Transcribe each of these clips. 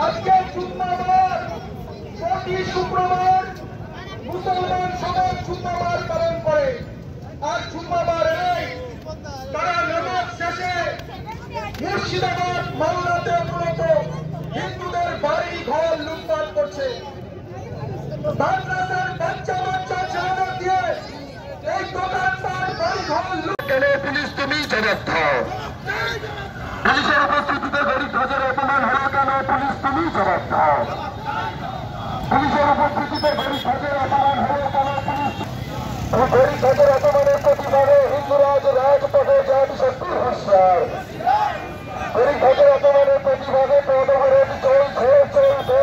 আজকে জুম্মাবার প্রতি শুক্রবার মুসলমান সমাজ জুম্মাবার পালন করে। আর জুম্মাবার তারা নামাজ শেষে মুর্শিদাবাদ মাওলাতে মূলত হিন্দুদের বাড়ি ঘর লুটপাট করছে। মাদ্রাসার বাচ্চা বাচ্চা ছেলেদের দিয়ে এই দোকানদার বাড়ি ঘর লুটে। পুলিশ তুমি জবাব দাও। পুলিশের উপস্থিতিতে গরিব ধ্বজের অপমান হলো কেন? পুলিশ তুমি জবাব দাও। পুলিশের উপস্থিতিতে গরিব ধ্বজের অপমান হলো কেন? পুলিশ গরিব ধ্বজের অপমানের প্রতিবাদে হিন্দুরাজ রাজপথে জাতিশক্তির হুঁশিয়ার। গরিব ধ্বজের অপমানের প্রতিবাদে পদবরোধ চলছে।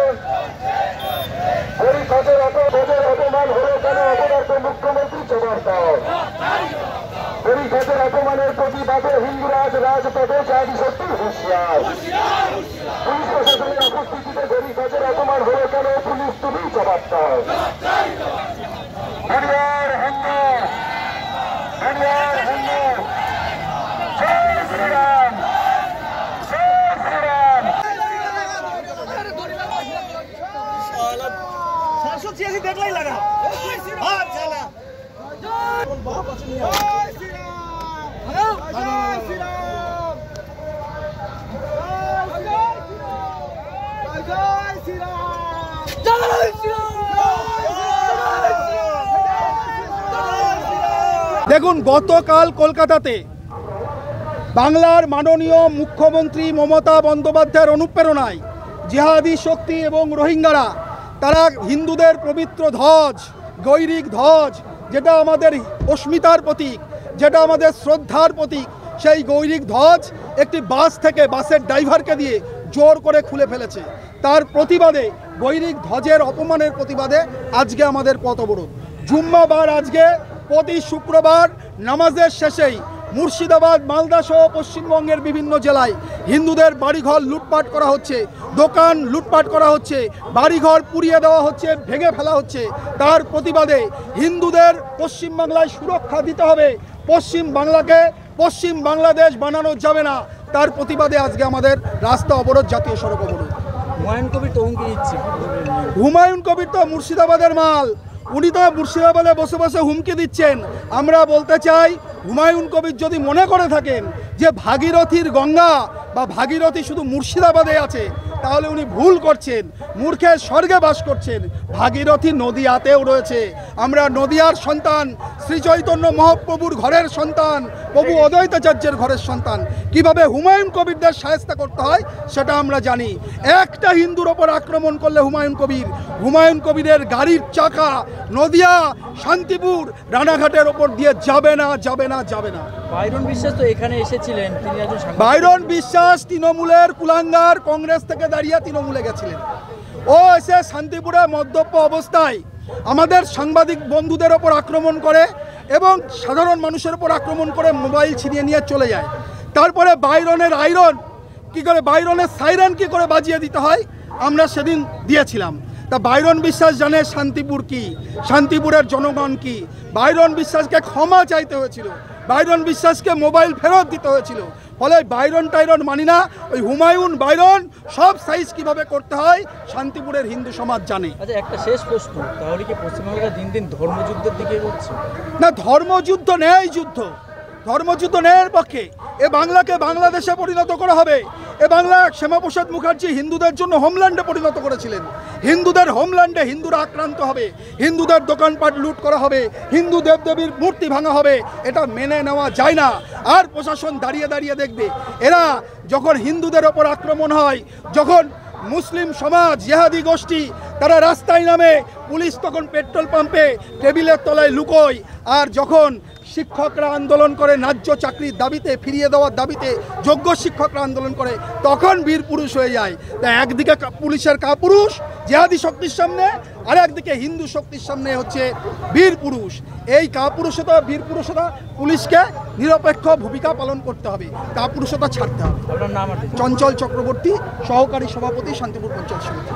গরিব ধ্বজের অপমান হলো কেন? অপরাধ মুখ্যমন্ত্রী জবাব দাও। গরিব ধ্বজের অপমানের প্রতিবাদে হিন্দুরাজ রাজপথে জাতিশক্তির হুঁশিয়ার। পুলিশ প্রশাসনের উপস্থিতিতে গরিব ধ্বজের অপমান হলো কেন? পুলিশ তুমি জবাব দাও। হরিয়ার হিন্দু, হরিয়ার হিন্দু, জয় শ্রীরাম, জয় শ্রীরাম। 786 দেখলেই লাগা। দেখুন, গতকাল কলকাতাতে বাংলার মাননীয় মুখ্যমন্ত্রী মমতা বন্দ্যোপাধ্যায়ের অনুপ্রেরণায় জিহাদি শক্তি এবং রোহিঙ্গারা তারা হিন্দুদের পবিত্র ধ্বজ, গৈরিক ধ্বজ, যেটা আমাদের অস্মিতার প্রতীক, যেটা আমাদের শ্রদ্ধার প্রতীক, সেই গৈরিক ধ্বজ একটি বাস থেকে বাসের ড্রাইভারকে দিয়ে জোর করে খুলে ফেলেছে। তার প্রতিবাদে, গৈরিক ধ্বজের অপমানের প্রতিবাদে আজকে আমাদের পথ অবরোধ। জুম্মাবার আজকে প্রতি শুক্রবার নামাজের শেষেই মুর্শিদাবাদ, মালদা সহ পশ্চিমবঙ্গের বিভিন্ন জেলায় হিন্দুদের বাড়িঘর লুটপাট করা হচ্ছে, দোকান লুটপাট করা হচ্ছে, বাড়িঘর পুড়িয়ে দেওয়া হচ্ছে, ভেঙে ফেলা হচ্ছে। তার প্রতিবাদে হিন্দুদের পশ্চিমবাংলায় সুরক্ষা দিতে হবে, পশ্চিম বাংলাকে পশ্চিম বাংলাদেশ বানানো যাবে না। তার প্রতিবাদে আজকে আমাদের রাস্তা অবরোধ, জাতীয় সড়ক অবরোধ। হুমায়ুন কবির তো হুমকি দিচ্ছে। হুমায়ুন কবির তো মুর্শিদাবাদের মাল, উনি তো মুর্শিদাবাদে বসে বসে হুমকি দিচ্ছেন। আমরা বলতে চাই, হুমায়ুন কবির যদি মনে করে থাকেন যে ভাগীরথীর গঙ্গা বা ভাগীরথী শুধু মুর্শিদাবাদে আছে, তাহলে উনি ভুল করছেন, মূর্খের স্বর্গে বাস করছেন। ভাগীরথী নদিয়াতেও রয়েছে। আমরা নদিয়ার সন্তান, শ্রী চৈতন্য মহাপ্রভুর ঘরের সন্তান, প্রভু অদ্বৈতাচার্যের ঘরের সন্তান। কিভাবে হুমায়ুন কবিরদের শায়েস্তা করতে হয় সেটা আমরা জানি। একটা হিন্দুর ওপর আক্রমণ করলে হুমায়ুন কবিরের গাড়ির চাকা নদিয়া, শান্তিপুর, রানাঘাটের ওপর দিয়ে যাবে না, যাবে না, যাবে না। বাইরন বিশ্বাস তো এখানে এসেছিলেন, তিনি একজন বাইরন বিশ্বাস তৃণমূলের কুলাঙ্গার, কংগ্রেস থেকে দাঁড়িয়ে তৃণমূলে গেছিলেন। ও এসে শান্তিপুরে মদ্যপ অবস্থায় আমাদের সাংবাদিক বন্ধুদের ওপর আক্রমণ করে এবং সাধারণ মানুষের ওপর আক্রমণ করে মোবাইল ছিনিয়ে নিয়ে চলে যায়। তারপরে বাইরনের আয়রন কি করে, বাইরনের সাইরেন কি করে বাজিয়ে দিতে হয় আমরা সেদিন দিয়েছিলাম। তা বাইরন বিশ্বাস জানে শান্তিপুর কি, শান্তিপুরের জনগণ কি। বাইরন বিশ্বাসকে ক্ষমা চাইতে হয়েছিল, বাইরন বিশ্বাসকে মোবাইল ফেরত দিতে হয়েছিল। ফলে বাইরন টাইরন মানি না, ওই হুমায়ুন বাইরন সব সাইজ কিভাবে করতে হয় শান্তিপুরের হিন্দু সমাজ জানে। আচ্ছা, একটা শেষ প্রশ্ন, তাহলে কি পশ্চিমবাংলা দিন দিন ধর্মযুদ্ধের দিকে এগোচ্ছে? না, ধর্মযুদ্ধ নেই, ধর্মযুদ্ধ নেয়ের পক্ষে। এ বাংলাকে বাংলাদেশে পরিণত করা হবে। এ বাংলা শ্যামাপ্রসাদ মুখার্জি হিন্দুদের জন্য হোমল্যান্ডে পরিণত করেছিলেন। হিন্দুদের হোমল্যান্ডে হিন্দুরা আক্রান্ত হবে, হিন্দুদের দোকানপাট লুট করা হবে, হিন্দু দেবদেবীর মূর্তি ভাঙা হবে, এটা মেনে নেওয়া যায় না। আর প্রশাসন দাঁড়িয়ে দাঁড়িয়ে দেখবে। এরা যখন হিন্দুদের ওপর আক্রমণ হয়, যখন মুসলিম সমাজ, জিহাদি গোষ্ঠী তারা রাস্তায় নামে, পুলিশ তখন পেট্রোল পাম্পে টেবিলের তলায় লুকোয়। আর যখন শিক্ষকরা আন্দোলন করে ন্যায্য চাকরির দাবিতে, ফিরিয়ে দেওয়ার দাবিতে যোগ্য শিক্ষকরা আন্দোলন করে, তখন বীর পুরুষ হয়ে যায়। তাই একদিকে পুলিশের কাপুরুষ জিহাদি শক্তির সামনে, আর একদিকে হিন্দু শক্তির সামনে হচ্ছে বীর পুরুষ। এই কাপুরুষতা, বীর পুরুষতা পুলিশকে নিরপেক্ষ ভূমিকা পালন করতে হবে, কাপুরুষতা ছাড়তে হবে। আপনার নাম? চঞ্চল চক্রবর্তী, সহকারী সভাপতি, শান্তিপুর পঞ্চায়েত সমিতি।